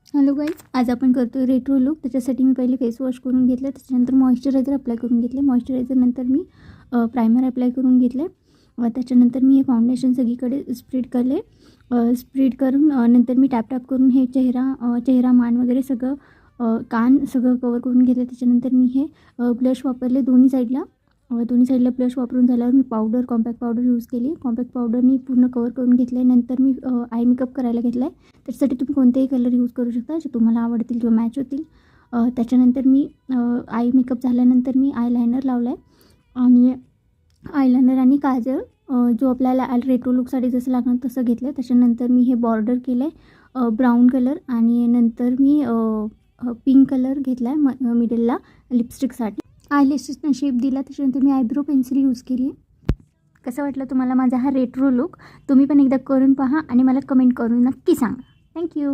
Hello guys, आज आपण करतो रेट्रो लुक. त्याच्यासाठी मी पहिले फेस वॉश करून घेतलं, त्याच्यानंतर मॉइश्चरायझर अप्लाय करून घेतले. मॉइश्चरायझरनंतर मी प्रायमर अप्लाय करून घेतले. त्याच्यानंतर मी हे फाउंडेशन सगळीकडे स्प्रेड केले. स्प्रेड करून नंतर मी टॅप करून हे चेहरा मान वगैरे सगळं कान सगळं कवर करून घेतलं. त्याच्यानंतर मी हे ब्लश वापरले दोन्ही साईडला ब्लश वापरून झाल्यावर मी कॉम्पॅक्ट पावडर यूज केली. कॉम्पॅक्ट पावडरनी पूर्ण कवर करून घेतले. नंतर मी आय मेकअप करायला घेतला आहे. त्याच्यासाठी तुम्ही कोणतेही कलर यूज करू शकता जे तुम्हाला आवडतील किंवा मॅच होतील. त्याच्यानंतर मी आय मेकअप झाल्यानंतर मी आयलायनर लावला आहे आणि आयलायनर आणि काजळ जो आपल्याला रेट्रो लुकसाठी जसं लागणार तसं घेतलं आहे. त्याच्यानंतर मी हे बॉर्डर केलं आहे ब्राऊन कलर आणि नंतर मी पिंक कलर घेतला आहे मिडलला लिपस्टिकसाठी. आयलॅशेसना शेप दिला. त्याच्यानंतर मी आयब्रो पेन्सिल यूज केली. कसं वाटलं तुम्हाला माझा हा रेट्रो लुक? तुम्ही पण एकदा करून पहा आणि मला कमेंट करून नक्की सांगा. थँक्यू.